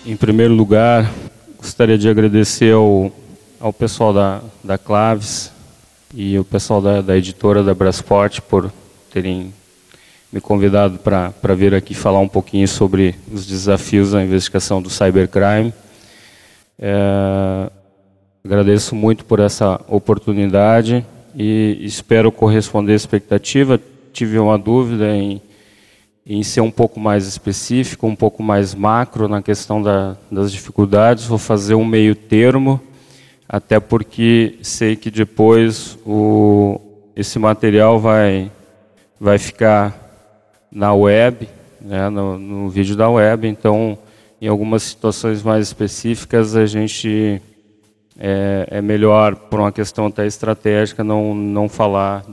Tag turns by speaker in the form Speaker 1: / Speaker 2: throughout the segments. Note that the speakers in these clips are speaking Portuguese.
Speaker 1: Em primeiro lugar, gostaria de agradecer ao pessoal da Claves e o pessoal da editora da Brasport por terem me convidado para vir aqui falar um pouquinho sobre os desafios da investigação do cybercrime. Agradeço muito por essa oportunidade e espero corresponder à expectativa. Tive uma dúvida em ser um pouco mais específico, um pouco mais macro na questão das dificuldades. Vou fazer um meio termo, até porque sei que depois esse material vai ficar na web, né, no vídeo da web. Então, em algumas situações mais específicas, a gente é melhor, por uma questão até estratégica, não falar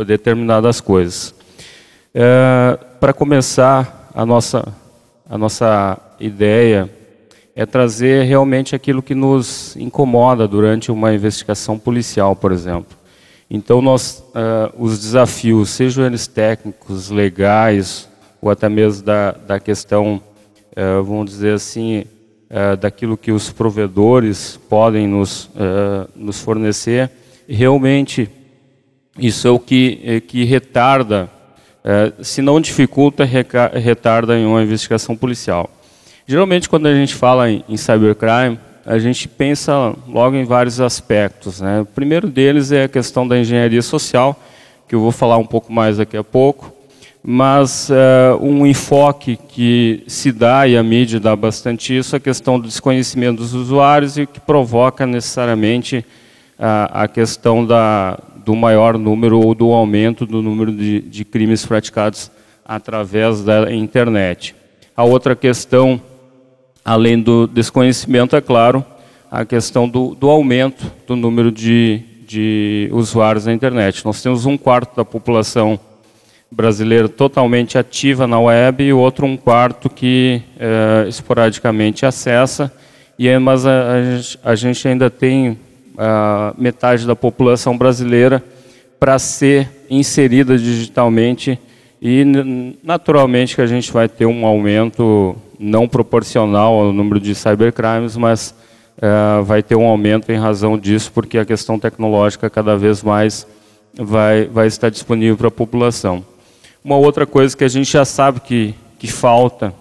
Speaker 1: determinadas coisas. Para começar, a nossa ideia é trazer realmente aquilo que nos incomoda durante uma investigação policial, por exemplo. Então, os desafios, sejam eles técnicos, legais, ou até mesmo da questão, vamos dizer assim, daquilo que os provedores podem nos fornecer, realmente isso é o que retarda, se não dificulta, retarda em uma investigação policial. Geralmente, quando a gente fala em cybercrime, a gente pensa logo em vários aspectos, né? O primeiro deles é a questão da engenharia social, que eu vou falar um pouco mais daqui a pouco, mas um enfoque que se dá, e a mídia dá bastante isso, é a questão do desconhecimento dos usuários e que provoca necessariamente a questão do maior número ou do aumento do número de crimes praticados através da internet. A outra questão, além do desconhecimento, é claro, a questão do aumento do número de usuários na internet. Nós temos 1/4 da população brasileira totalmente ativa na web e outro 1/4 que esporadicamente acessa, mas a gente ainda tem metade da população brasileira para ser inserida digitalmente e naturalmente que a gente vai ter um aumento não proporcional ao número de cybercrimes, mas vai ter um aumento em razão disso, porque a questão tecnológica cada vez mais vai estar disponível para a população. Uma outra coisa que a gente já sabe que falta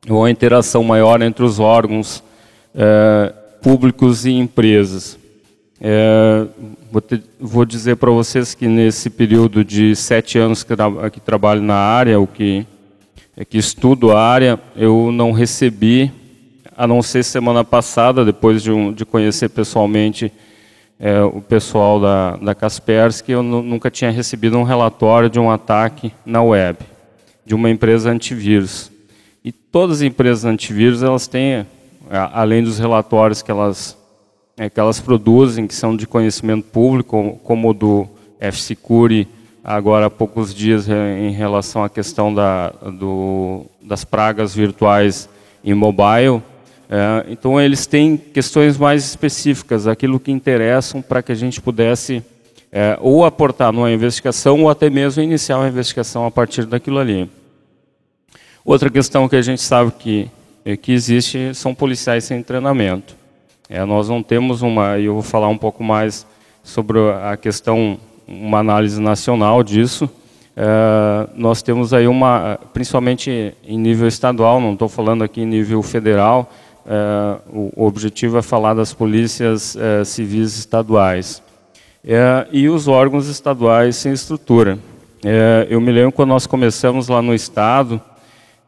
Speaker 1: é uma interação maior entre os órgãos públicos e empresas. Vou dizer para vocês que nesse período de 7 anos que trabalho na área, que estudo a área, eu não recebi, a não ser semana passada, depois de conhecer pessoalmente o pessoal da Kaspersky, eu nunca tinha recebido um relatório de um ataque na web, de uma empresa antivírus. E todas as empresas antivírus, elas têm, além dos relatórios que elas produzem, que são de conhecimento público, como o do F-Security, agora há poucos dias, em relação à questão das pragas virtuais em mobile. Então, eles têm questões mais específicas, aquilo que interessam para que a gente pudesse ou aportar numa investigação ou até mesmo iniciar uma investigação a partir daquilo ali. Outra questão que a gente sabe que existe são policiais sem treinamento. Nós não temos e eu vou falar um pouco mais sobre a questão, uma análise nacional disso. Nós temos aí principalmente em nível estadual, não estou falando aqui em nível federal, o objetivo é falar das polícias civis estaduais. E os órgãos estaduais sem estrutura. Eu me lembro quando nós começamos lá no estado,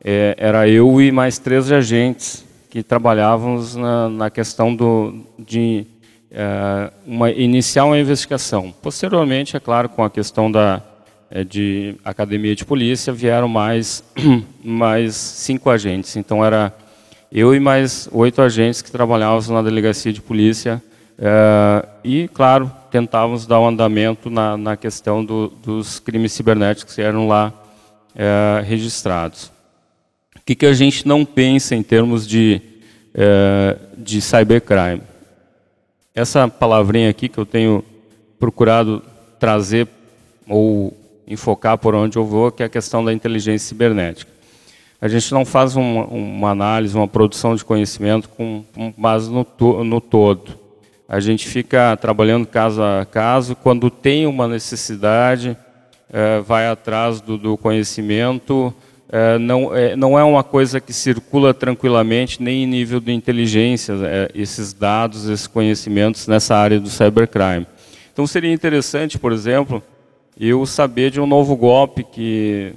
Speaker 1: era eu e mais 3 agentes que trabalhávamos na questão de iniciar uma investigação. Posteriormente, é claro, com a questão de academia de polícia, vieram mais 5 agentes. Então, era eu e mais 8 agentes que trabalhávamos na delegacia de polícia e, claro, tentávamos dar um andamento na questão dos crimes cibernéticos que eram lá registrados. O que a gente não pensa em termos de cybercrime? Essa palavrinha aqui que eu tenho procurado trazer ou enfocar por onde eu vou, que é a questão da inteligência cibernética. A gente não faz uma análise, uma produção de conhecimento com base no todo. A gente fica trabalhando caso a caso, quando tem uma necessidade, vai atrás do conhecimento. Não é uma coisa que circula tranquilamente, nem em nível de inteligência, esses dados, esses conhecimentos nessa área do cybercrime. Então seria interessante, por exemplo, eu saber de um novo golpe que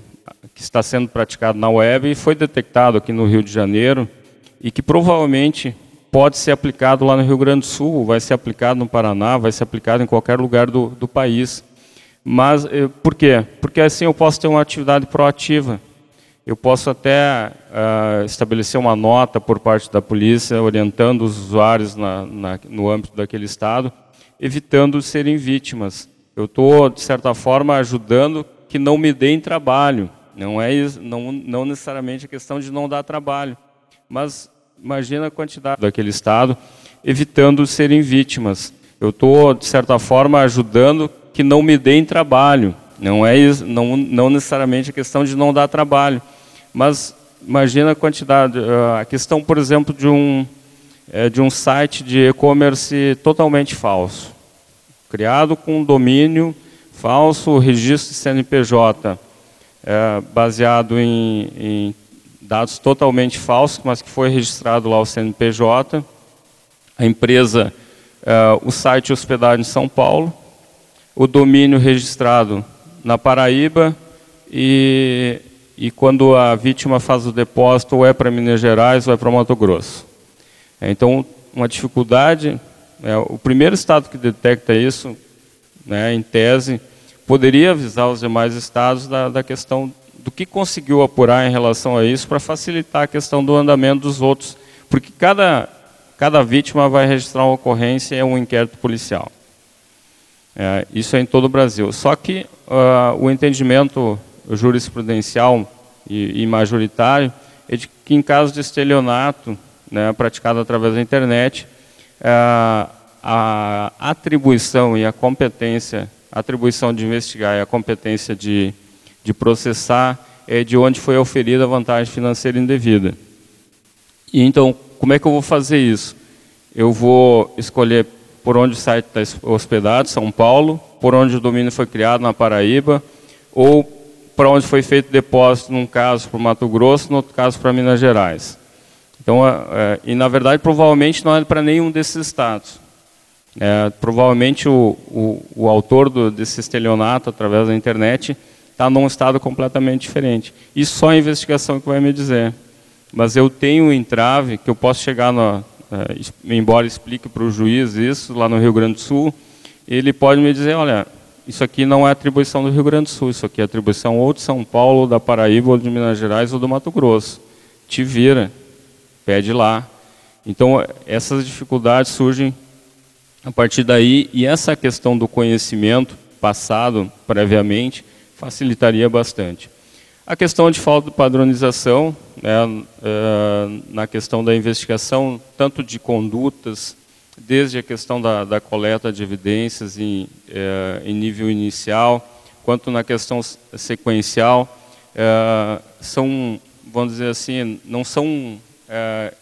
Speaker 1: está sendo praticado na web e foi detectado aqui no Rio de Janeiro e que provavelmente pode ser aplicado lá no Rio Grande do Sul, vai ser aplicado no Paraná, vai ser aplicado em qualquer lugar do país. Mas por quê? Porque assim eu posso ter uma atividade proativa. Eu posso até estabelecer uma nota por parte da polícia, orientando os usuários no âmbito daquele estado, evitando serem vítimas. Eu estou, de certa forma, ajudando que não me deem trabalho. Não necessariamente a questão de não dar trabalho, mas imagina a quantidade daquele estado, evitando serem vítimas. Eu estou, de certa forma, ajudando que não me deem trabalho. Não necessariamente a questão de não dar trabalho, mas imagina a quantidade. A questão, por exemplo, de um site de e-commerce totalmente falso, criado com um domínio falso, registro de CNPJ, baseado em dados totalmente falsos, mas que foi registrado lá o CNPJ, a empresa, o site hospedado em São Paulo, o domínio registrado na Paraíba e quando a vítima faz o depósito ou é para Minas Gerais ou é para Mato Grosso. Então, uma dificuldade, o primeiro estado que detecta isso, em tese, poderia avisar os demais estados da questão do que conseguiu apurar em relação a isso para facilitar a questão do andamento dos outros, porque cada vítima vai registrar uma ocorrência e um inquérito policial. Isso é em todo o Brasil. Só que o entendimento jurisprudencial e majoritário é de que em caso de estelionato, praticado através da internet, a atribuição e a competência, a atribuição de investigar e a competência de processar é de onde foi oferida a vantagem financeira indevida. E então, como é que eu vou fazer isso? Eu vou escolher por onde o site está hospedado, São Paulo, por onde o domínio foi criado, na Paraíba, ou para onde foi feito depósito, num caso para o Mato Grosso, no outro caso para Minas Gerais. Então, e na verdade, provavelmente não é para nenhum desses estados. Provavelmente o autor desse estelionato, através da internet, está num estado completamente diferente. Isso só a investigação que vai me dizer. Mas eu tenho um entrave que eu posso chegar, embora explique para o juiz isso, lá no Rio Grande do Sul, ele pode me dizer, olha, isso aqui não é atribuição do Rio Grande do Sul, isso aqui é atribuição ou de São Paulo, ou da Paraíba, ou de Minas Gerais, ou do Mato Grosso. Te vira, pede lá. Então, essas dificuldades surgem a partir daí, e essa questão do conhecimento passado previamente facilitaria bastante. A questão de falta de padronização, na questão da investigação, tanto de condutas, desde a questão da coleta de evidências em nível inicial, quanto na questão sequencial, são, vamos dizer assim, não são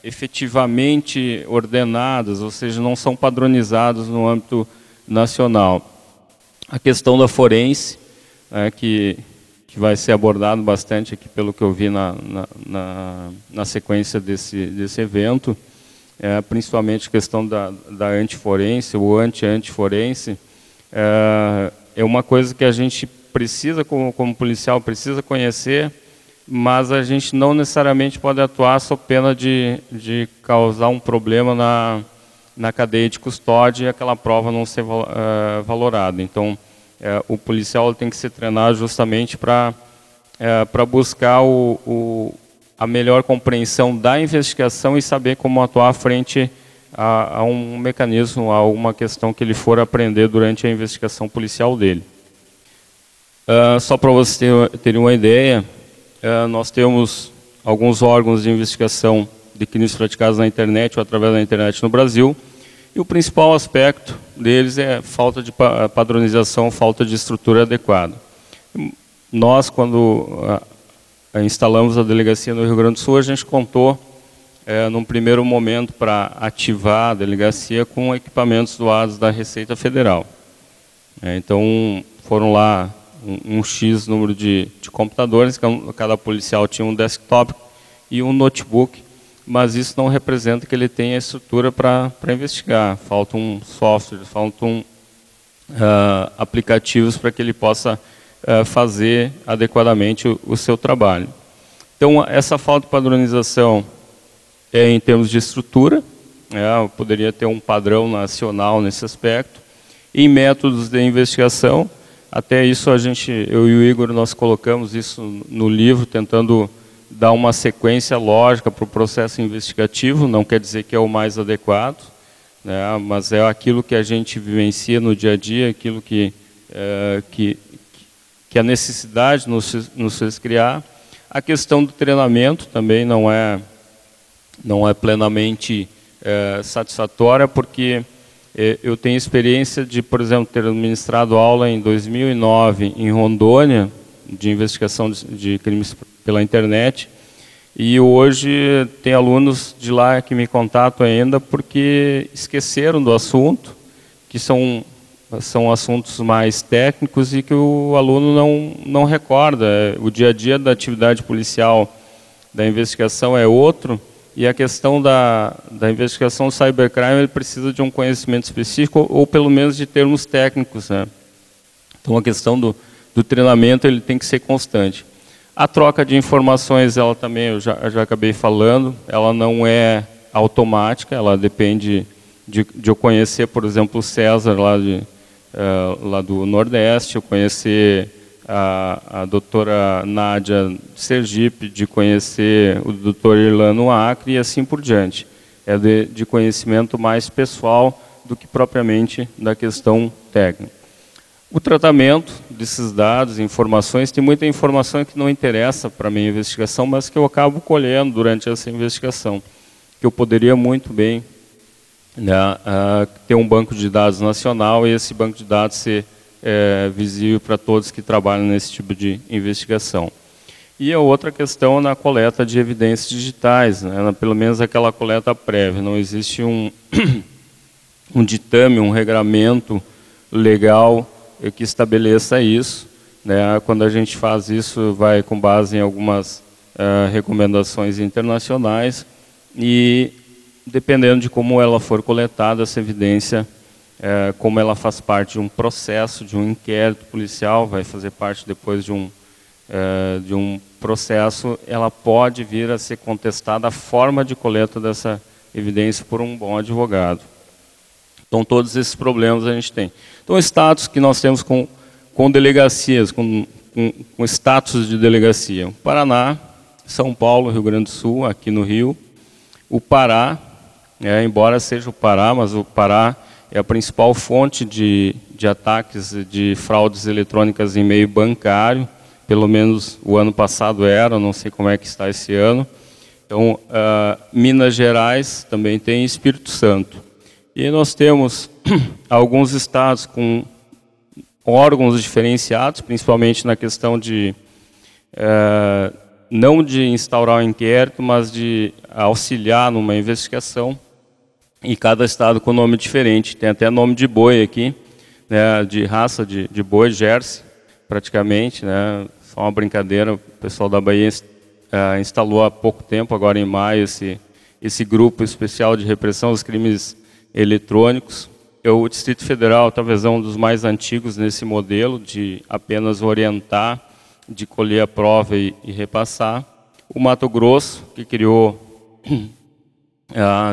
Speaker 1: efetivamente ordenadas, ou seja, não são padronizadas no âmbito nacional. A questão da forense, que vai ser abordado bastante aqui pelo que eu vi na sequência desse evento, principalmente a questão da antiforense, ou anti-antiforense, é uma coisa que a gente precisa, como policial, precisa conhecer, mas a gente não necessariamente pode atuar sob pena de causar um problema na cadeia de custódia e aquela prova não ser valorada. Então, o policial tem que se treinar justamente para buscar a melhor compreensão da investigação e saber como atuar frente a um mecanismo, a uma questão que ele for aprender durante a investigação policial dele. Só para vocês terem uma ideia, nós temos alguns órgãos de investigação de crimes praticados na internet ou através da internet no Brasil, e o principal aspecto deles é falta de padronização, falta de estrutura adequada. Nós, quando instalamos a delegacia no Rio Grande do Sul, a gente contou, num primeiro momento, para ativar a delegacia com equipamentos doados da Receita Federal. Então, foram lá um X número de computadores, cada policial tinha um desktop e um notebook, mas isso não representa que ele tenha estrutura para investigar. Faltam softwares, faltam aplicativos para que ele possa fazer adequadamente o seu trabalho. Então, essa falta de padronização é em termos de estrutura, poderia ter um padrão nacional nesse aspecto. Em métodos de investigação, até isso eu e o Igor, nós colocamos isso no livro, tentando dar uma sequência lógica para o processo investigativo, não quer dizer que é o mais adequado, né, mas é aquilo que a gente vivencia no dia a dia, aquilo que a necessidade nos fez criar. A questão do treinamento também não é plenamente satisfatória, porque eu tenho experiência de, por exemplo, ter ministrado aula em 2009 em Rondônia, de investigação de crimes pela internet, e hoje tem alunos de lá que me contatam ainda porque esqueceram do assunto, que são assuntos mais técnicos e que o aluno não recorda. O dia a dia da atividade policial, da investigação é outro, e a questão da investigação do cybercrime, ele precisa de um conhecimento específico ou pelo menos de termos técnicos, né? Então a questão do treinamento ele tem que ser constante. A troca de informações, ela também, eu já acabei falando, ela não é automática, ela depende de eu conhecer, por exemplo, o César lá do Nordeste, eu conhecer a doutora Nádia Sergipe, de conhecer o doutor Irlano Acre e assim por diante. É de conhecimento mais pessoal do que propriamente da questão técnica. O tratamento desses dados, informações, tem muita informação que não interessa para a minha investigação, mas que eu acabo colhendo durante essa investigação, que eu poderia muito bem, né, ter um banco de dados nacional e esse banco de dados ser visível para todos que trabalham nesse tipo de investigação. E a outra questão na coleta de evidências digitais, né, pelo menos aquela coleta prévia. Não existe um ditame, um regramento legal que estabeleça isso, né. Quando a gente faz isso, vai com base em algumas recomendações internacionais e, dependendo de como ela for coletada, essa evidência, como ela faz parte de um processo, de um inquérito policial, vai fazer parte depois de um processo, ela pode vir a ser contestada a forma de coleta dessa evidência por um bom advogado. Então, todos esses problemas a gente tem. Então, status que nós temos com delegacias, com status de delegacia. O Paraná, São Paulo, Rio Grande do Sul, aqui no Rio. O Pará, embora seja o Pará, mas o Pará é a principal fonte de ataques de fraudes eletrônicas em meio bancário, pelo menos o ano passado era, não sei como é que está esse ano. Então, Minas Gerais também tem, Espírito Santo. E nós temos alguns estados com órgãos diferenciados, principalmente na questão de, não de instaurar um inquérito, mas de auxiliar numa investigação. E cada estado com nome diferente, tem até nome de boi aqui, né, de raça de boi, Jersey, praticamente, né, só uma brincadeira. O pessoal da Bahia instalou há pouco tempo, agora em maio, esse grupo especial de repressão aos crimes eletrônicos. O Distrito Federal talvez é um dos mais antigos nesse modelo, de apenas orientar, de colher a prova e repassar. O Mato Grosso, que criou,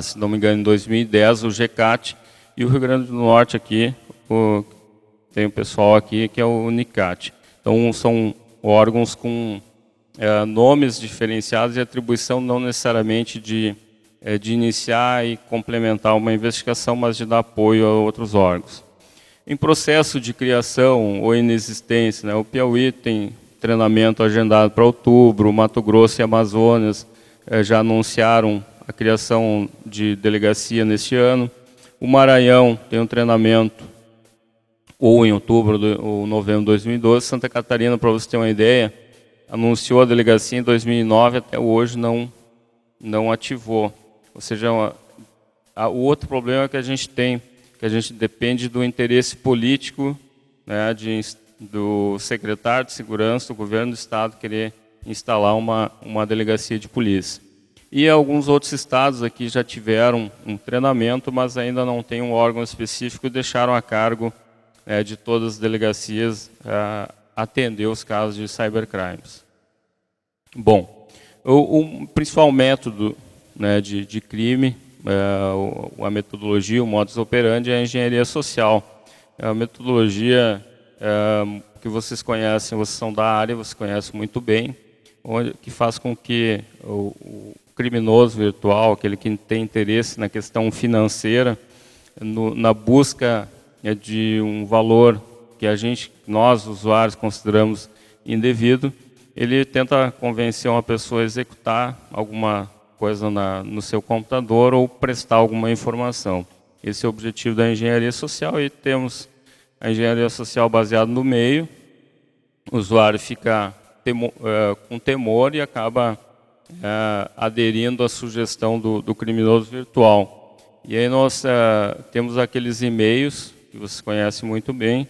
Speaker 1: se não me engano, em 2010, o GCAT, e o Rio Grande do Norte aqui, tem o pessoal aqui que é o UNICAT. Então, são órgãos com nomes diferenciados e atribuição não necessariamente de iniciar e complementar uma investigação, mas de dar apoio a outros órgãos. Em processo de criação ou inexistência, né, o Piauí tem treinamento agendado para outubro, o Mato Grosso e Amazonas já anunciaram a criação de delegacia neste ano. O Maranhão tem um treinamento ou em outubro ou novembro de 2012. Santa Catarina, para você ter uma ideia, anunciou a delegacia em 2009, até hoje não ativou. Ou seja, o outro problema que a gente tem, que a gente depende do interesse político, né, do secretário de segurança do governo do estado querer instalar uma delegacia de polícia. E alguns outros estados aqui já tiveram um treinamento, mas ainda não tem um órgão específico e deixaram a cargo de todas as delegacias atender os casos de cybercrimes. Bom, o principal método, né, de crime, a metodologia, o modus operandi é a engenharia social. É a metodologia que vocês conhecem, vocês são da área, vocês conhecem muito bem, que faz com que o criminoso virtual, aquele que tem interesse na questão financeira, na busca de um valor que nós, usuários, consideramos indevido, ele tenta convencer uma pessoa a executar alguma coisa no seu computador ou prestar alguma informação. Esse é o objetivo da engenharia social e temos a engenharia social baseada no meio. O usuário fica com temor e acaba aderindo à sugestão do criminoso virtual. E aí nós temos aqueles e-mails, que vocês conhecem muito bem,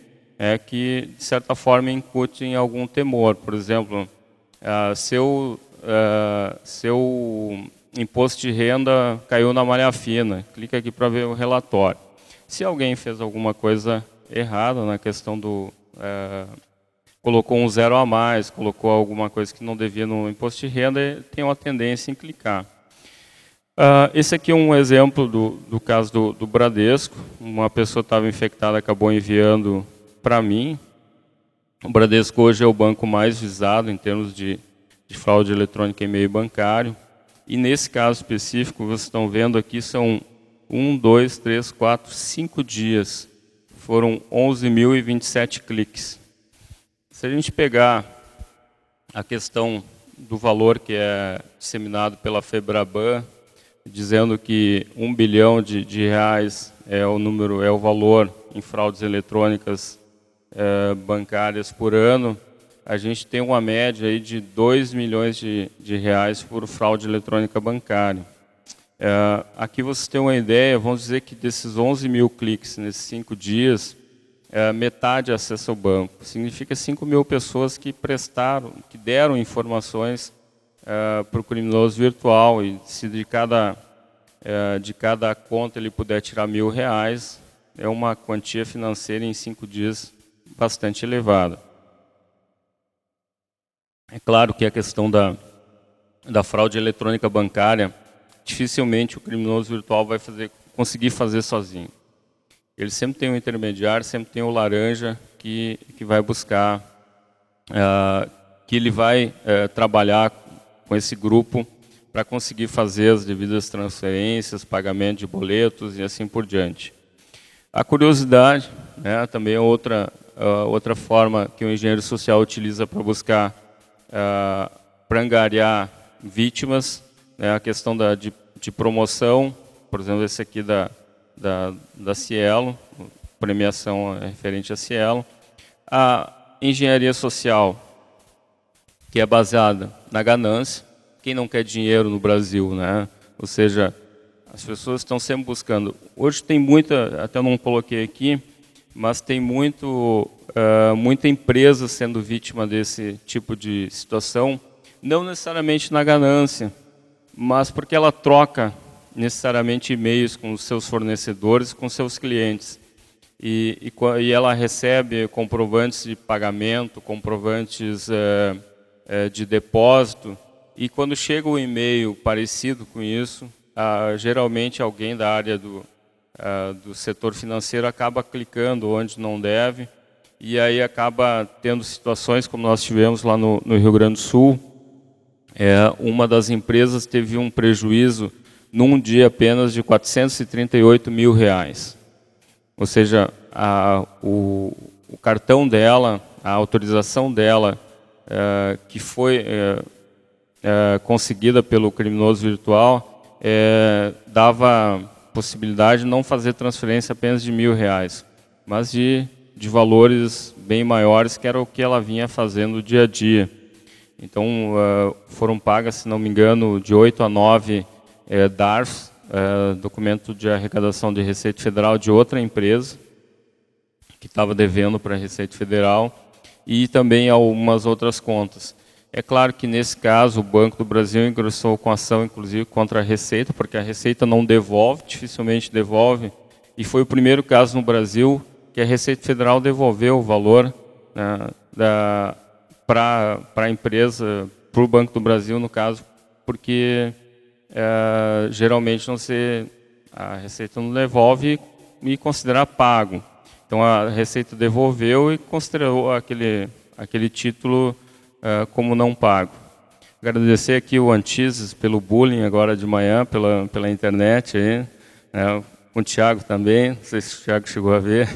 Speaker 1: que de certa forma incutem algum temor. Por exemplo, seu imposto de renda caiu na malha fina, clica aqui para ver o relatório. Se alguém fez alguma coisa errada na questão colocou um zero a mais, colocou alguma coisa que não devia no imposto de renda, tem uma tendência em clicar. Esse aqui é um exemplo do caso do Bradesco. Uma pessoa estava infectada, acabou enviando para mim. O Bradesco hoje é o banco mais visado em termos de fraude eletrônica em meio bancário. E nesse caso específico, vocês estão vendo aqui, são 1, 2, 3, 4, 5 dias. Foram 11.027 cliques. Se a gente pegar a questão do valor que é disseminado pela Febraban, dizendo que 1 bilhão de reais é o valor em fraudes eletrônicas bancárias por ano, a gente tem uma média aí de 2 milhões de reais por fraude eletrônica bancária. Aqui vocês têm uma ideia, vamos dizer que desses 11 mil cliques nesses 5 dias, metade acessa o banco. Significa 5 mil pessoas que deram informações para o criminoso virtual, e se de cada conta ele puder tirar R$1.000, é uma quantia financeira em 5 dias bastante elevada. É claro que a questão da fraude eletrônica bancária, dificilmente o criminoso virtual vai conseguir fazer sozinho. Ele sempre tem um intermediário, sempre tem o laranja que vai buscar, que ele vai trabalhar com esse grupo para conseguir fazer as devidas transferências, pagamento de boletos e assim por diante. A curiosidade, né, também é outra forma que o engenheiro social utiliza para buscar, para angariar vítimas, né, a questão de promoção, por exemplo, esse aqui da Cielo, premiação referente a Cielo. A engenharia social, que é baseada na ganância. Quem não quer dinheiro no Brasil, né? Ou seja, as pessoas estão sempre buscando. Hoje tem muita, até não coloquei aqui, mas tem muita empresa sendo vítima desse tipo de situação, não necessariamente na ganância, mas porque ela troca necessariamente e-mails com os seus fornecedores, com seus clientes. E ela recebe comprovantes de pagamento, comprovantes de depósito, e quando chega um e-mail parecido com isso, geralmente alguém da área do setor financeiro acaba clicando onde não deve, e aí acaba tendo situações como nós tivemos lá no Rio Grande do Sul. Uma das empresas teve um prejuízo num dia apenas de R$438 mil. Ou seja, o cartão dela, a autorização dela, que foi conseguida pelo criminoso virtual, dava possibilidade de não fazer transferência apenas de R$1.000, mas de valores bem maiores, que era o que ela vinha fazendo no dia a dia. Então, foram pagas, se não me engano, de 8 a 9 DARFs, documento de arrecadação de Receita Federal de outra empresa, que estava devendo para a Receita Federal, e também algumas outras contas. É claro que, nesse caso, o Banco do Brasil ingressou com ação, inclusive, contra a Receita, porque a Receita não devolve, dificilmente devolve, e foi o primeiro caso no Brasil que a Receita Federal devolveu o valor, né, para a empresa, para o Banco do Brasil, no caso, porque geralmente a Receita não devolve e considera pago. Então, a Receita devolveu e considerou aquele título como não pago. Agradecer aqui o Antises pelo bullying agora de manhã, pela internet, aí, né, com o Thiago também, não sei se o Thiago chegou a ver.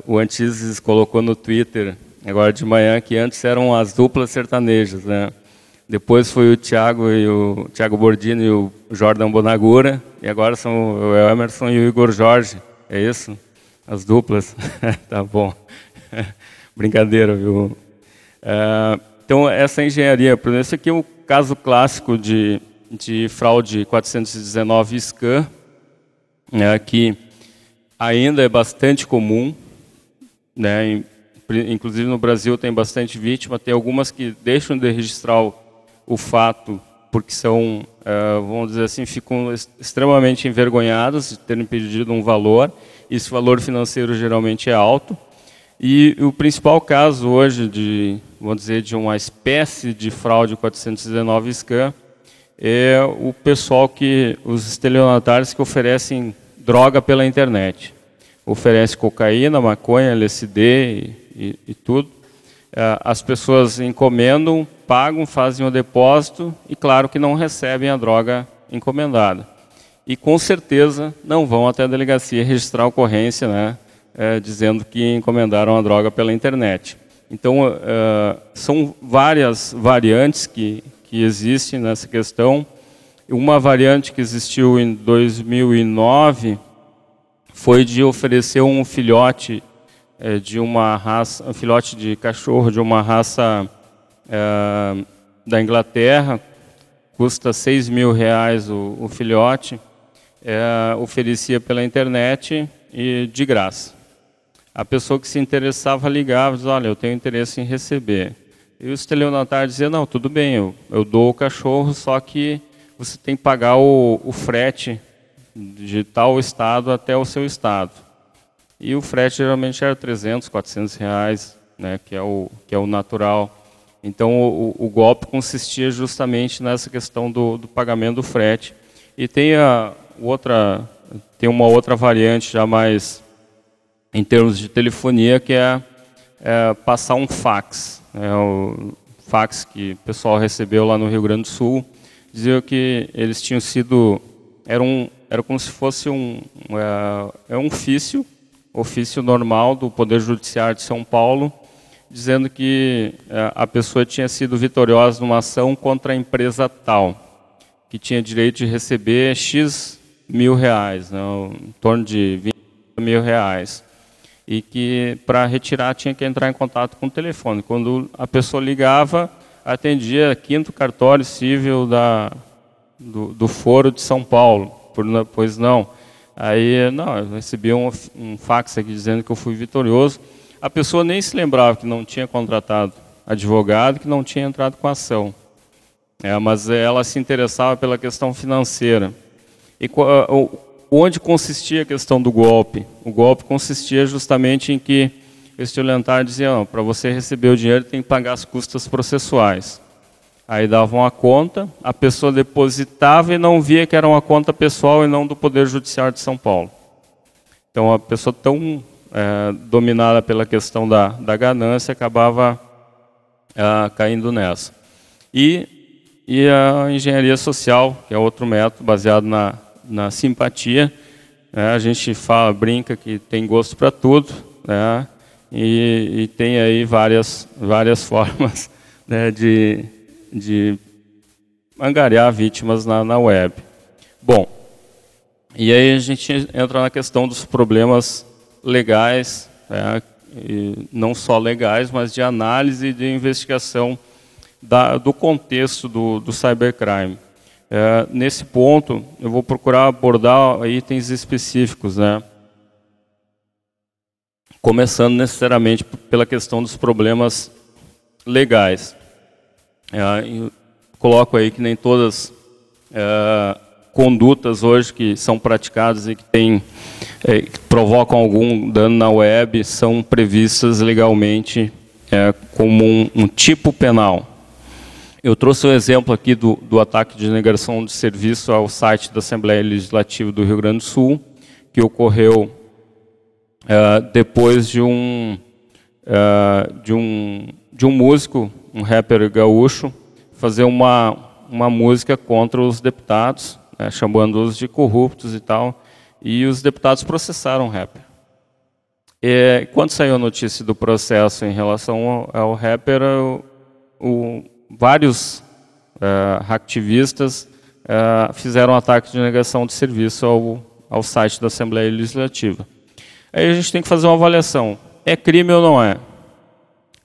Speaker 1: O Antises colocou no Twitter agora de manhã que antes eram as duplas sertanejas, né? Depois foi o Thiago Bordini e o Jordan Bonagura, e agora são o Emerson e o Igor Jorge, é isso? As duplas? Tá bom. Brincadeira, viu? Então, essa engenharia, por exemplo, esse aqui é o caso clássico de fraude 419 SCAN, né, que ainda é bastante comum, né, inclusive no Brasil tem bastante vítima, tem algumas que deixam de registrar o fato porque são, vamos dizer assim, ficam extremamente envergonhadas de terem pedido um valor, e esse valor financeiro geralmente é alto. E o principal caso hoje vamos dizer, de uma espécie de fraude 419 SCAN é o pessoal os estelionatários que oferecem droga pela internet. Oferece cocaína, maconha, LSD e tudo. As pessoas encomendam, pagam, fazem o depósito e, claro, que não recebem a droga encomendada. E, com certeza, não vão até a delegacia registrar a ocorrência, né, dizendo que encomendaram a droga pela internet. Então, são várias variantes que existem nessa questão. Uma variante que existiu em 2009 foi de oferecer um filhote de uma raça, um filhote de cachorro de uma raça da Inglaterra, custa R$6.000 o filhote, oferecia pela internet e de graça. A pessoa que se interessava ligava e dizia, olha, eu tenho interesse em receber. E o estelionatário dizia, não, tudo bem, eu dou o cachorro, só que você tem que pagar o frete de tal estado até o seu estado. E o frete geralmente era R$300, R$400, né, que é o natural. Então o golpe consistia justamente nessa questão do pagamento do frete. E tem uma outra variante já mais em termos de telefonia, que é passar um fax. O fax que o pessoal recebeu lá no Rio Grande do Sul, dizia que eles tinham sido... Era como se fosse um ofício normal do Poder Judiciário de São Paulo, dizendo que a pessoa tinha sido vitoriosa numa ação contra a empresa tal, que tinha direito de receber X mil reais, né, em torno de R$20.000, e que para retirar tinha que entrar em contato com o telefone. Quando a pessoa ligava, atendia 5º Cartório Civil do Foro de São Paulo. Pois não. Aí, não, eu recebi um fax aqui dizendo que eu fui vitorioso. A pessoa nem se lembrava que não tinha contratado advogado, que não tinha entrado com a ação. Mas ela se interessava pela questão financeira. E onde consistia a questão do golpe? O golpe consistia justamente em que o estelionatário dizia, para você receber o dinheiro tem que pagar as custas processuais. Aí davam a conta, a pessoa depositava e não via que era uma conta pessoal e não do Poder Judiciário de São Paulo. Então a pessoa tão dominada pela questão da ganância acabava caindo nessa. E a engenharia social, que é outro método baseado na simpatia, né? A gente brinca que tem gosto para tudo, né? E tem aí várias formas, né, de angariar vítimas na web. Bom, e aí a gente entra na questão dos problemas legais, né, e não só legais, mas de análise e de investigação do contexto do cybercrime. Nesse ponto, eu vou procurar abordar itens específicos, né? Começando necessariamente pela questão dos problemas legais. Coloco aí que nem todas condutas hoje que são praticadas e que que provocam algum dano na web são previstas legalmente como um tipo penal. Eu trouxe um exemplo aqui do ataque de negação de serviço ao site da Assembleia Legislativa do Rio Grande do Sul, que ocorreu depois de um músico, um rapper gaúcho, fazer uma música contra os deputados, né, chamando-os de corruptos e tal, e os deputados processaram o rapper. Quando saiu a notícia do processo em relação ao rapper, vários hacktivistas fizeram um ataque de negação de serviço ao site da Assembleia Legislativa. Aí a gente tem que fazer uma avaliação. É crime ou não é?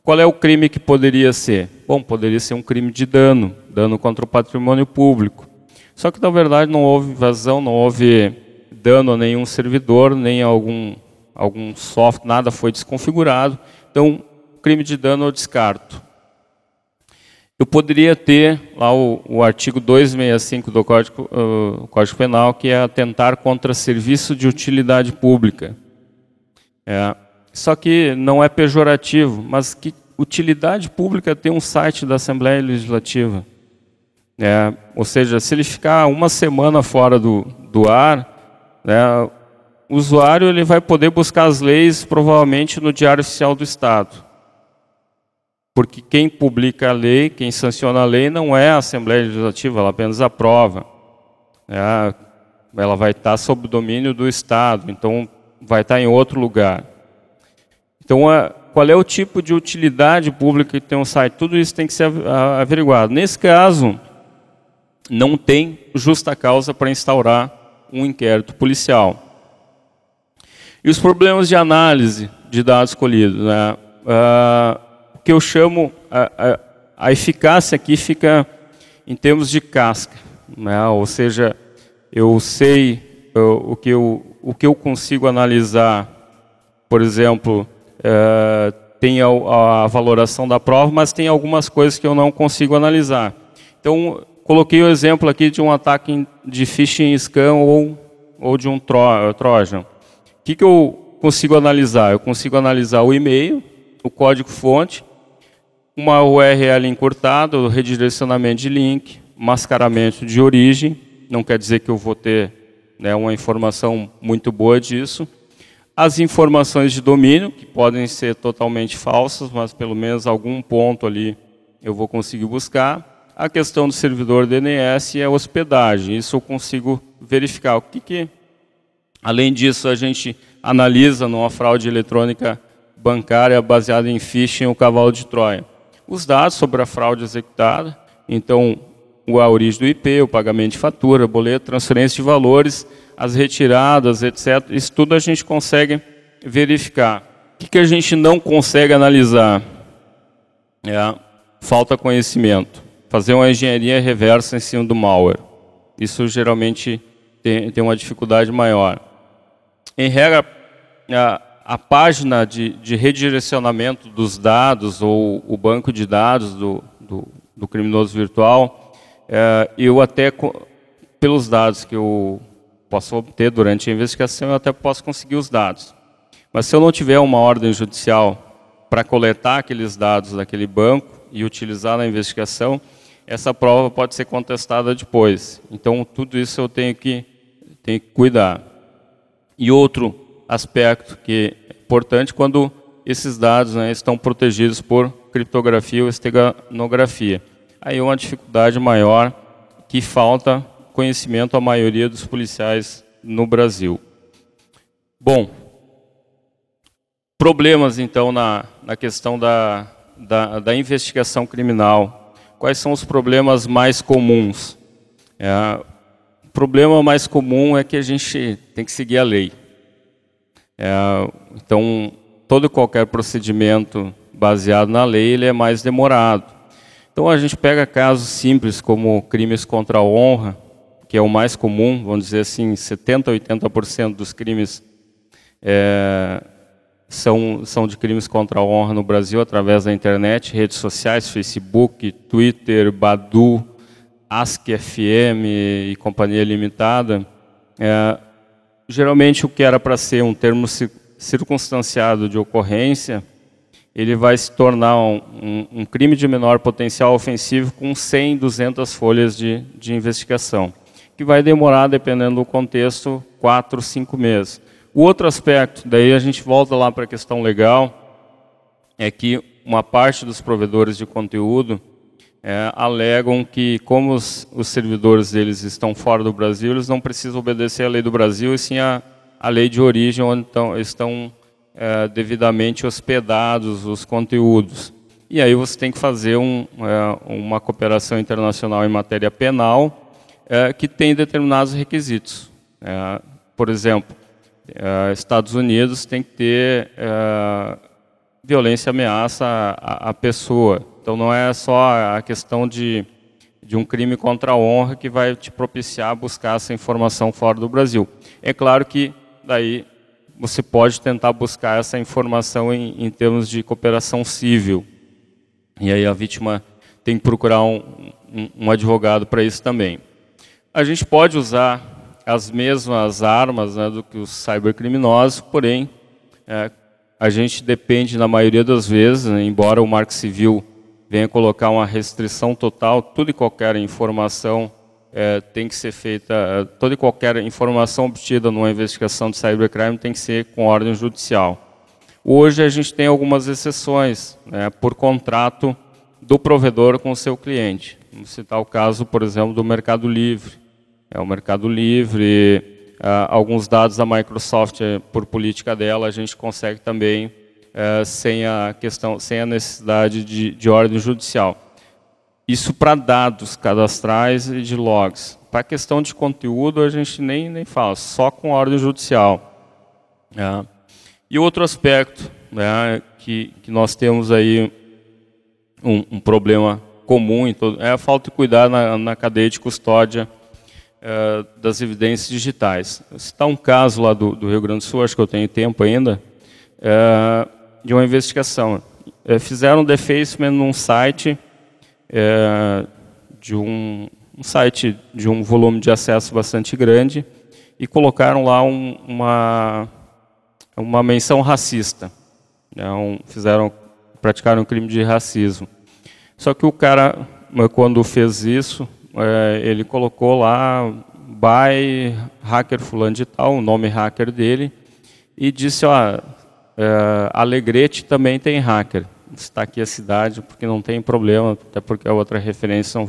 Speaker 1: Qual é o crime que poderia ser? Bom, poderia ser um crime de dano contra o patrimônio público. Só que, na verdade, não houve invasão, não houve dano a nenhum servidor, nem a algum software, nada foi desconfigurado. Então, crime de dano eu descarto. Eu poderia ter lá o artigo 265 do Código Penal, que é atentar contra serviço de utilidade pública. Só que não é pejorativo, mas que utilidade pública tem um site da Assembleia Legislativa? Ou seja, se ele ficar uma semana fora do ar, o usuário ele vai poder buscar as leis provavelmente no Diário Oficial do Estado. Porque quem publica a lei, quem sanciona a lei, não é a Assembleia Legislativa, ela apenas aprova. Ela vai estar sob o domínio do Estado, então vai estar em outro lugar. Então, qual é o tipo de utilidade pública que tem um site? Tudo isso tem que ser averiguado. Nesse caso, não tem justa causa para instaurar um inquérito policial. E os problemas de análise de dados colhidos, né? O que eu chamo, a eficácia aqui fica em termos de casca, né? Ou seja, eu sei o que eu consigo analisar, por exemplo, tem a valoração da prova, mas tem algumas coisas que eu não consigo analisar. Então, coloquei o exemplo aqui de um ataque de phishing scam ou de um Trojan. O que eu consigo analisar? Eu consigo analisar o e-mail, o código-fonte, uma URL encurtada, o redirecionamento de link, mascaramento de origem, não quer dizer que eu vou ter, né, uma informação muito boa disso. As informações de domínio, que podem ser totalmente falsas, mas pelo menos algum ponto ali eu vou conseguir buscar. A questão do servidor DNS e a hospedagem, isso eu consigo verificar. O que além disso, a gente analisa numa fraude eletrônica bancária baseada em phishing, o cavalo de Troia. Os dados sobre a fraude executada, então a origem do IP, o pagamento de fatura, boleto, transferência de valores, as retiradas, etc. Isso tudo a gente consegue verificar. O que a gente não consegue analisar? Falta conhecimento. Fazer uma engenharia reversa em cima do malware. Isso geralmente tem uma dificuldade maior. Em regra, a página de redirecionamento dos dados ou o banco de dados do criminoso virtual, eu até, pelos dados que eu posso obter durante a investigação, eu até posso conseguir os dados. Mas se eu não tiver uma ordem judicial para coletar aqueles dados daquele banco e utilizar na investigação, essa prova pode ser contestada depois. Então, tudo isso eu tenho que cuidar. E outro aspecto que é importante, quando esses dados, né, estão protegidos por criptografia ou esteganografia. Aí é uma dificuldade maior, que falta conhecimento à maioria dos policiais no Brasil. Bom, problemas então na questão da investigação criminal. Quais são os problemas mais comuns? O problema mais comum é que a gente tem que seguir a lei. Então, todo e qualquer procedimento baseado na lei, ele é mais demorado. Então a gente pega casos simples como crimes contra a honra, que é o mais comum, vamos dizer assim, 70% a 80% dos crimes são de crimes contra a honra no Brasil através da internet, redes sociais, Facebook, Twitter, Badu, AskFM e Companhia Limitada. Geralmente o que era para ser um termo circunstanciado de ocorrência, ele vai se tornar um crime de menor potencial ofensivo com 100, 200 folhas de investigação, que vai demorar, dependendo do contexto, 4, 5 meses. O outro aspecto, daí a gente volta lá para a questão legal, é que uma parte dos provedores de conteúdo alegam que, como os servidores deles estão fora do Brasil, eles não precisam obedecer à lei do Brasil, e sim à lei de origem, onde estão devidamente hospedados os conteúdos. E aí você tem que fazer uma cooperação internacional em matéria penal que tem determinados requisitos. Por exemplo, Estados Unidos tem que ter violência e ameaça à pessoa. Então não é só a questão de um crime contra a honra que vai te propiciar buscar essa informação fora do Brasil. É claro que daí você pode tentar buscar essa informação em termos de cooperação civil. E aí a vítima tem que procurar um advogado para isso também. A gente pode usar as mesmas armas, né, do que os cybercriminosos, porém a gente depende, na maioria das vezes, né, embora o Marco Civil venha colocar uma restrição total, toda e qualquer informação tem que ser feita, toda e qualquer informação obtida numa investigação de cybercrime tem que ser com ordem judicial. Hoje a gente tem algumas exceções, né, por contrato do provedor com o seu cliente. Vamos citar o caso, por exemplo, do Mercado Livre. O Mercado Livre, alguns dados da Microsoft, por política dela, a gente consegue também sem a necessidade de ordem judicial. Isso para dados cadastrais e de logs. Para a questão de conteúdo, a gente nem fala, só com ordem judicial. E outro aspecto, né, que nós temos aí um problema comum é a falta de cuidado na cadeia de custódia das evidências digitais. Vou citar um caso lá do Rio Grande do Sul, acho que eu tenho tempo ainda, de uma investigação. Fizeram um defacement num site de um site de um volume de acesso bastante grande e colocaram lá uma menção racista. Praticaram um crime de racismo. Só que o cara, quando fez isso, ele colocou lá by hacker fulano de tal, o nome hacker dele, e disse, Alegrete também tem hacker. Está aqui a cidade, porque não tem problema, até porque a outra referência não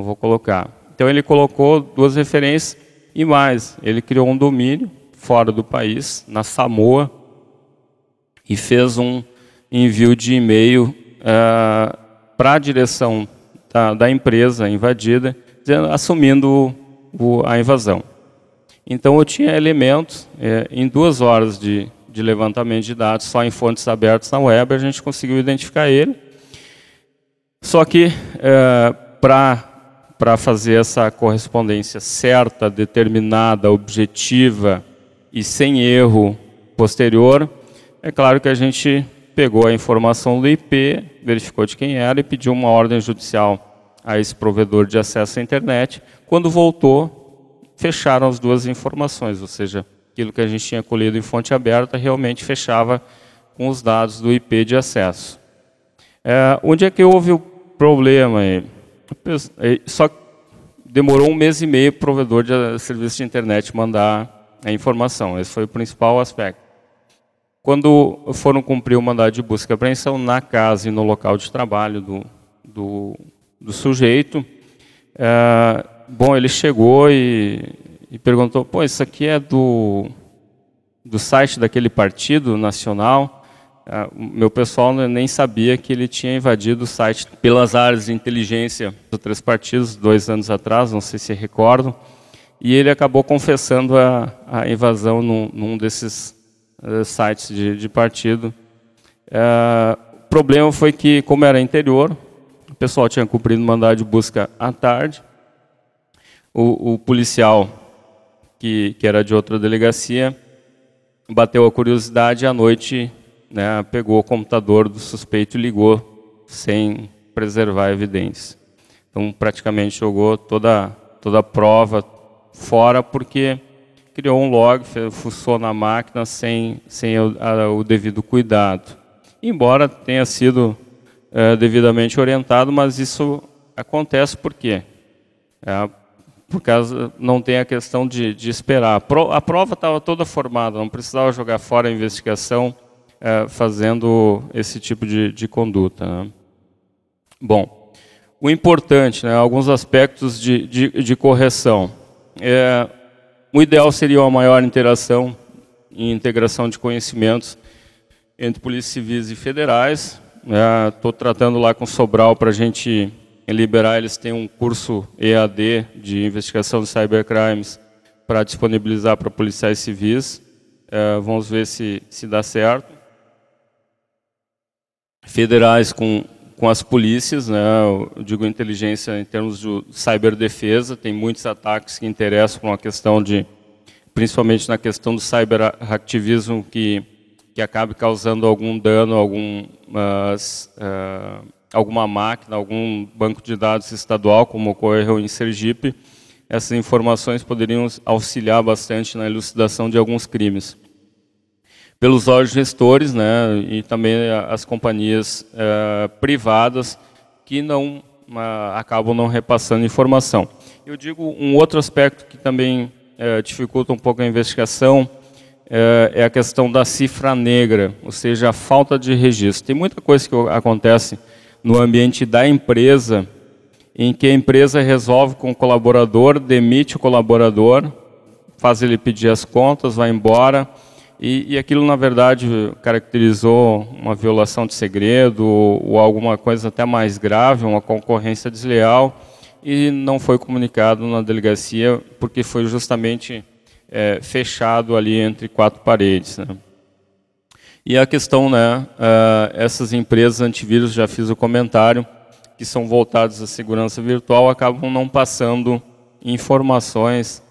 Speaker 1: vou colocar. Então ele colocou 2 referências e mais. Ele criou um domínio fora do país, na Samoa, e fez um envio de e-mail para a direção da empresa invadida, assumindo a invasão. Então eu tinha elementos, em 2 horas de levantamento de dados, só em fontes abertas na web, a gente conseguiu identificar ele. Só que, para fazer essa correspondência certa, determinada, objetiva e sem erro posterior, é claro que a gente pegou a informação do IP, verificou de quem era e pediu uma ordem judicial a esse provedor de acesso à internet. Quando voltou, fecharam as 2 informações, ou seja, aquilo que a gente tinha colhido em fonte aberta realmente fechava com os dados do IP de acesso. Onde é que houve o problema? Só demorou 1 mês e meio para o provedor de serviço de internet mandar a informação. Esse foi o principal aspecto. Quando foram cumprir o mandado de busca e apreensão na casa e no local de trabalho do sujeito, ele chegou e perguntou, isso aqui é do site daquele partido nacional? Meu pessoal nem sabia que ele tinha invadido o site pelas áreas de inteligência dos 3 partidos, 2 anos atrás, não sei se recordam, e ele acabou confessando a invasão num desses sites de partido. O problema foi que, como era interior, pessoal tinha cumprido mandado de busca à tarde. O policial, que era de outra delegacia, bateu a curiosidade e à noite, né, pegou o computador do suspeito e ligou sem preservar a evidência. Então, praticamente jogou toda a prova fora porque criou um log, fuçou na máquina sem o devido cuidado. Embora tenha sido devidamente orientado, mas isso acontece por quê? Por causa, não tem a questão de esperar. A prova estava toda formada, não precisava jogar fora a investigação fazendo esse tipo de conduta, né? Bom, o importante, né, alguns aspectos de correção. O ideal seria uma maior interação e integração de conhecimentos entre polícias civis e federais. Estou tratando lá com o Sobral para a gente liberar, eles têm um curso EAD de investigação de cybercrimes para disponibilizar para policiais civis. Vamos ver se dá certo. Federais com as polícias, né, eu digo inteligência em termos de cyberdefesa, tem muitos ataques que interessam por uma questão principalmente na questão do cyberactivismo que acabe causando algum dano, alguma máquina, algum banco de dados estadual, como ocorreu em Sergipe. Essas informações poderiam auxiliar bastante na elucidação de alguns crimes. Pelos órgãos gestores, né, e também as companhias privadas que acabam não repassando informação. Eu digo um outro aspecto que também dificulta um pouco a investigação, é a questão da cifra negra, ou seja, a falta de registro. Tem muita coisa que acontece no ambiente da empresa, em que a empresa resolve com o colaborador, demite o colaborador, faz ele pedir as contas, vai embora, e aquilo, na verdade, caracterizou uma violação de segredo ou alguma coisa até mais grave, uma concorrência desleal, e não foi comunicado na delegacia, porque foi justamente fechado ali entre quatro paredes, né? E a questão, né, essas empresas antivírus, já fiz o comentário, que são voltadas à segurança virtual, acabam não passando informações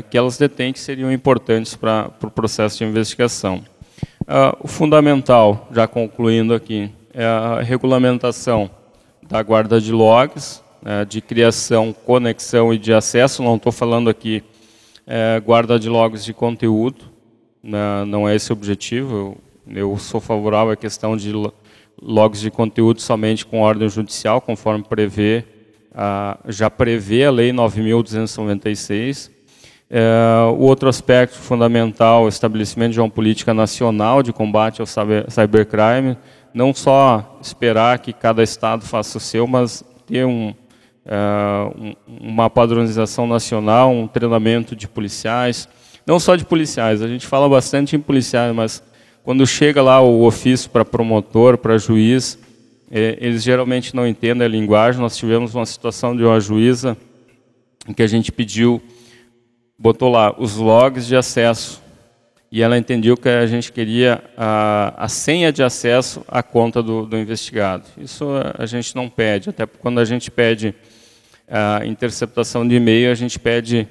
Speaker 1: que elas detêm que seriam importantes para o processo de investigação. O fundamental, já concluindo aqui, é a regulamentação da guarda de logs, de criação, conexão e de acesso. Não estou falando aqui guarda de logs de conteúdo, não é esse o objetivo. Eu sou favorável à questão de logs de conteúdo somente com ordem judicial, conforme já prevê a Lei 9.296. O outro aspecto fundamental, o estabelecimento de uma política nacional de combate ao cybercrime, não só esperar que cada estado faça o seu, mas ter uma padronização nacional, um treinamento de policiais, não só de policiais, a gente fala bastante em policiais, mas quando chega lá o ofício para promotor, para juiz, eles geralmente não entendem a linguagem. Nós tivemos uma situação de uma juíza em que a gente botou lá os logs de acesso, e ela entendeu que a gente queria a senha de acesso à conta do investigado. Isso a gente não pede, até quando a gente pede a interceptação de e-mail, a gente pede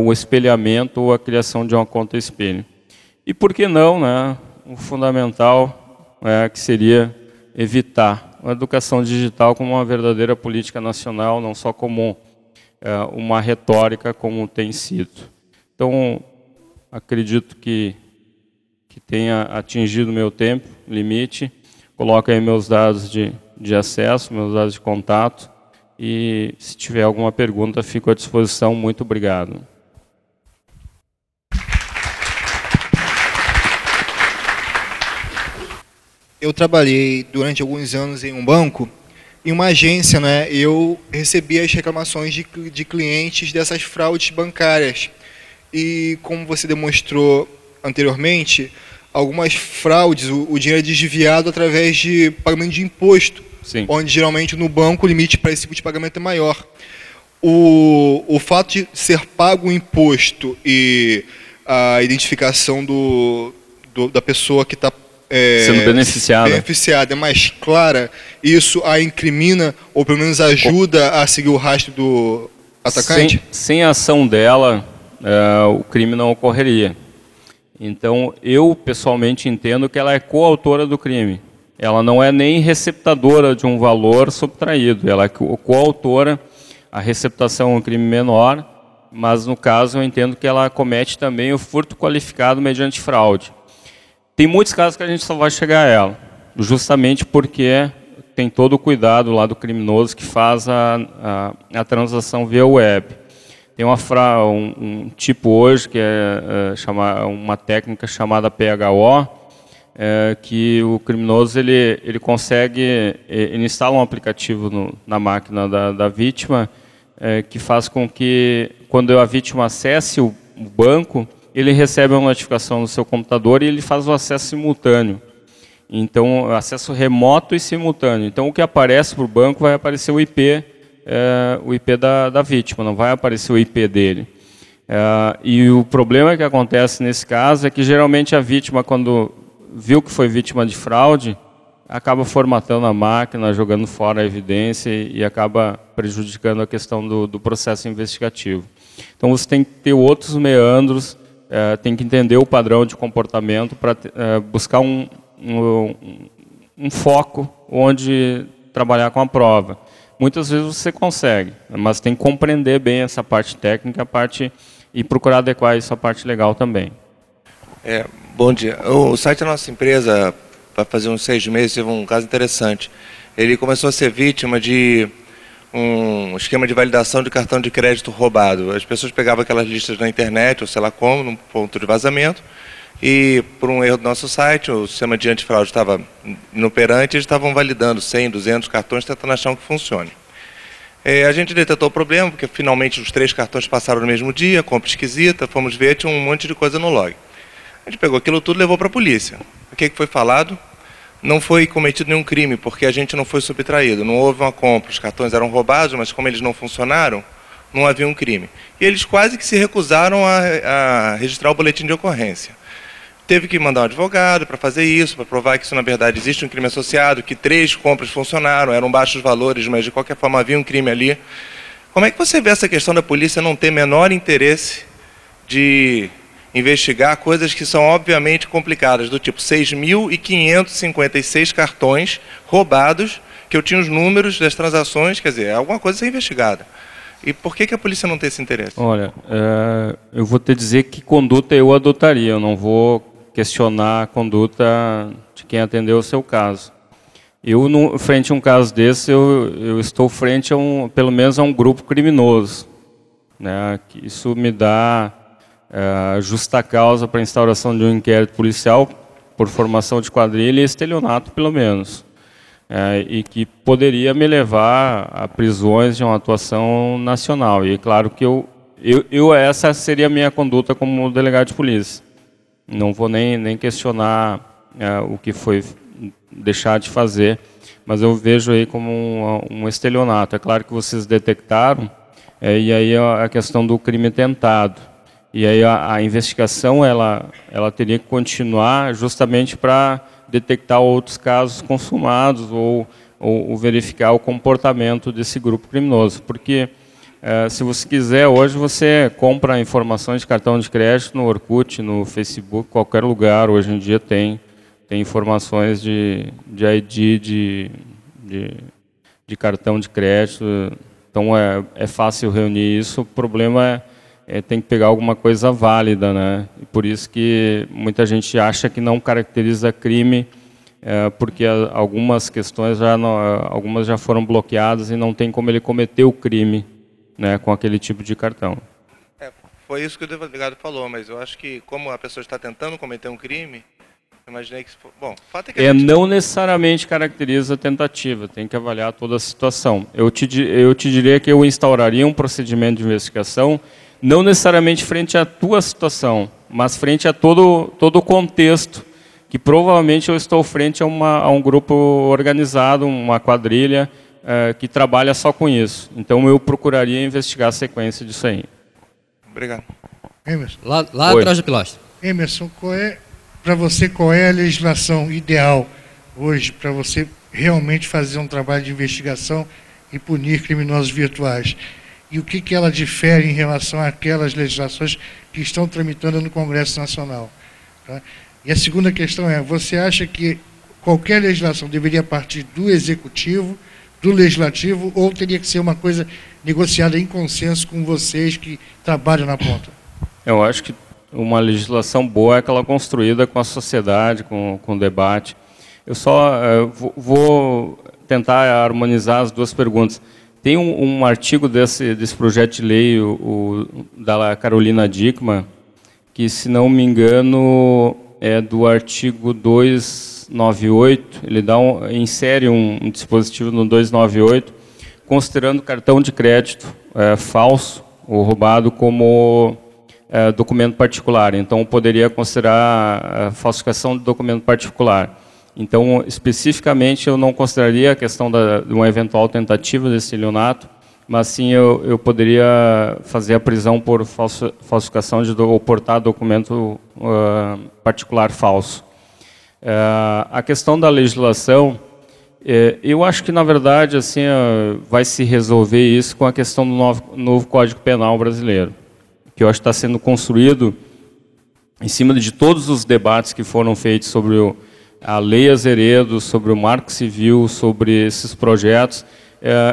Speaker 1: o espelhamento ou a criação de uma conta espelho. E por que não, né, o fundamental que seria evitar a educação digital como uma verdadeira política nacional, não só como uma retórica como tem sido. Então, acredito que tenha atingido o meu tempo limite. Coloco aí meus dados de acesso, meus dados de contato, e se tiver alguma pergunta, fico à disposição. Muito obrigado.
Speaker 2: Eu trabalhei durante alguns anos em um banco. Em uma agência, né, eu recebia as reclamações de clientes dessas fraudes bancárias. E como você demonstrou anteriormente, algumas fraudes, o dinheiro é desviado através de pagamento de imposto.
Speaker 1: Sim.
Speaker 2: Onde geralmente no banco o limite para esse tipo de pagamento é maior. O fato de ser pago o imposto e a identificação da pessoa que está
Speaker 1: sendo
Speaker 2: beneficiada, é mais clara, isso a incrimina ou pelo menos ajuda a seguir o rastro do atacante?
Speaker 1: Sem a ação dela, o crime não ocorreria. Então, eu pessoalmente entendo que ela é coautora do crime. Ela não é nem receptadora de um valor subtraído, ela é coautora. A receptação é um crime menor, mas no caso eu entendo que ela comete também o furto qualificado mediante fraude. Tem muitos casos que a gente só vai chegar a ela, justamente porque tem todo o cuidado lá do criminoso que faz a transação via web. Tem um tipo hoje que é uma técnica chamada PHO, que o criminoso ele consegue, ele instala um aplicativo na máquina da vítima, que faz com que, quando a vítima acesse o banco, ele recebe uma notificação no seu computador e ele faz o acesso simultâneo. Então, acesso remoto e simultâneo. Então, o que aparece para o banco vai aparecer o IP da vítima, não vai aparecer o IP dele. E o problema que acontece nesse caso é que, geralmente, a vítima, quando viu que foi vítima de fraude, acaba formatando a máquina, jogando fora a evidência e acaba prejudicando a questão do processo investigativo. Então, você tem que ter outros meandros, tem que entender o padrão de comportamento para buscar um foco onde trabalhar com a prova. Muitas vezes você consegue, mas tem que compreender bem essa parte técnica, e procurar adequar isso à parte legal também.
Speaker 3: Bom dia. O site da nossa empresa, para fazer uns 6 meses, teve um caso interessante. Ele começou a ser vítima de um esquema de validação de cartão de crédito roubado. As pessoas pegavam aquelas listas na internet, ou sei lá como, num ponto de vazamento, e por um erro do nosso site, o sistema de antifraude estava inoperante, eles estavam validando 100, 200 cartões, tentando achar um que funcione. A gente detectou o problema, porque finalmente os 3 cartões passaram no mesmo dia, compra esquisita, fomos ver, tinha um monte de coisa no log. A gente pegou aquilo tudo e levou para a polícia. O que foi falado? Não foi cometido nenhum crime, porque a gente não foi subtraído, não houve uma compra, os cartões eram roubados, mas como eles não funcionaram, não havia um crime. E eles quase que se recusaram a registrar o boletim de ocorrência. Teve que mandar um advogado para fazer isso, para provar que isso na verdade existe um crime associado, que 3 compras funcionaram, eram baixos valores, mas de qualquer forma havia um crime ali. Como é que você vê essa questão da polícia não ter menor interesse de investigar coisas que são obviamente complicadas, do tipo 6.556 cartões roubados, que eu tinha os números das transações, quer dizer, alguma coisa a ser investigada. E por que a polícia não tem esse interesse?
Speaker 1: Olha, eu vou te dizer que conduta eu adotaria, eu não vou questionar a conduta de quem atendeu o seu caso. Eu, frente a um caso desse, eu estou frente a pelo menos a um grupo criminoso, né? Isso me dá justa causa para a instauração de um inquérito policial por formação de quadrilha e estelionato, pelo menos. E que poderia me levar a prisões de uma atuação nacional. E claro que essa seria a minha conduta como delegado de polícia. Não vou nem questionar o que foi deixar de fazer, mas eu vejo aí como um estelionato. É claro que vocês detectaram, e aí a questão do crime tentado. E aí a investigação ela teria que continuar justamente para detectar outros casos consumados ou verificar o comportamento desse grupo criminoso. Porque se você quiser, hoje você compra informações de cartão de crédito no Orkut, no Facebook, qualquer lugar. Hoje em dia tem informações de ID, de cartão de crédito. Então é fácil reunir isso. O problema tem que pegar alguma coisa válida, né? E por isso que muita gente acha que não caracteriza crime, porque algumas questões algumas já foram bloqueadas e não tem como ele cometer o crime, né, com aquele tipo de cartão.
Speaker 3: Foi isso que o delegado falou, mas eu acho que como a pessoa está tentando cometer um crime, eu imaginei que... Bom, o fato é que
Speaker 1: não necessariamente caracteriza a tentativa, tem que avaliar toda a situação. Eu te diria que eu instauraria um procedimento de investigação, não necessariamente frente à tua situação, mas frente a todo o contexto, que provavelmente eu estou frente a um grupo organizado, uma quadrilha, que trabalha só com isso. Então eu procuraria investigar a sequência disso aí.
Speaker 3: Obrigado.
Speaker 4: Emerson. Lá atrás do pilastro.
Speaker 5: Emerson, qual é
Speaker 4: para você, qual é a legislação ideal hoje para você realmente fazer um trabalho de investigação e punir criminosos virtuais? E o que ela difere em relação àquelas legislações que estão tramitando no Congresso Nacional? Tá? E a segunda questão é, você acha que qualquer legislação deveria partir do Executivo, do Legislativo, ou teria que ser uma coisa negociada em consenso com vocês que trabalham na ponta?
Speaker 1: Eu acho que uma legislação boa é aquela construída com a sociedade, com o debate. Eu só vou tentar harmonizar as duas perguntas. Tem um artigo desse projeto de lei, da Carolina Dickmann, que, se não me engano, é do artigo 298, ele insere um dispositivo no 298, considerando cartão de crédito falso ou roubado como documento particular. Então, poderia considerar falsificação de documento particular. Então, especificamente, eu não consideraria a questão de uma eventual tentativa de estelionato, mas sim eu poderia fazer a prisão por falsificação ou portar documento particular falso. A questão da legislação, eu acho que, na verdade, assim, vai se resolver isso com a questão do novo Código Penal brasileiro, que eu acho que está sendo construído em cima de todos os debates que foram feitos sobre a Lei Azeredo, sobre o Marco Civil, sobre esses projetos.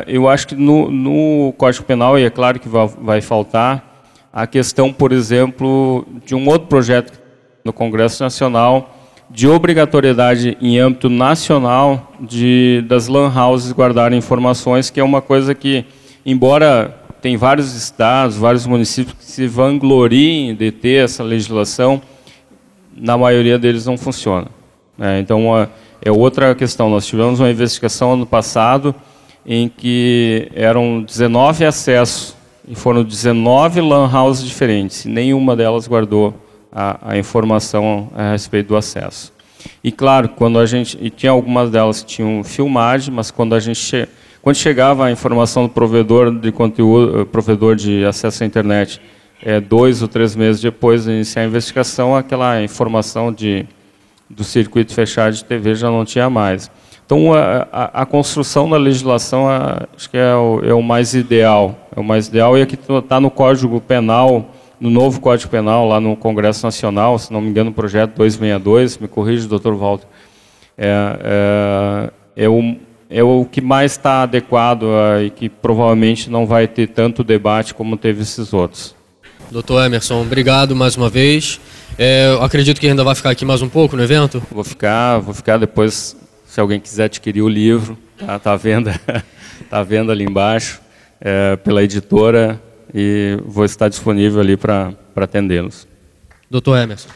Speaker 1: Eu acho que no Código Penal, e é claro que vai faltar, a questão, por exemplo, de um outro projeto no Congresso Nacional, de obrigatoriedade em âmbito nacional das lan houses guardarem informações, que é uma coisa que, embora tem vários estados, vários municípios que se vangloriem de ter essa legislação, na maioria deles não funciona. Então, é outra questão. Nós tivemos uma investigação ano passado em que eram 19 acessos e foram 19 lan houses diferentes, e nenhuma delas guardou a informação a respeito do acesso. E, claro, e tinha algumas delas que tinham filmagem, mas quando chegava a informação do provedor de conteúdo, provedor de acesso à internet, 2 ou 3 meses depois de iniciar a investigação, aquela informação do circuito fechado de TV já não tinha mais. Então, a construção da legislação, acho que é o mais ideal. É o mais ideal, e aqui está no Código Penal, no novo Código Penal, lá no Congresso Nacional, se não me engano, o projeto 262, me corrige, doutor Walter, é o que mais está adequado e que provavelmente não vai ter tanto debate como teve esses outros.
Speaker 5: Doutor Emerson, obrigado mais uma vez. Eu acredito que ainda vai ficar aqui mais um pouco no evento?
Speaker 1: Vou ficar depois, se alguém quiser adquirir o livro, tá à venda, tá à venda ali embaixo, pela editora, e vou estar disponível ali para atendê-los.
Speaker 5: Doutor Emerson.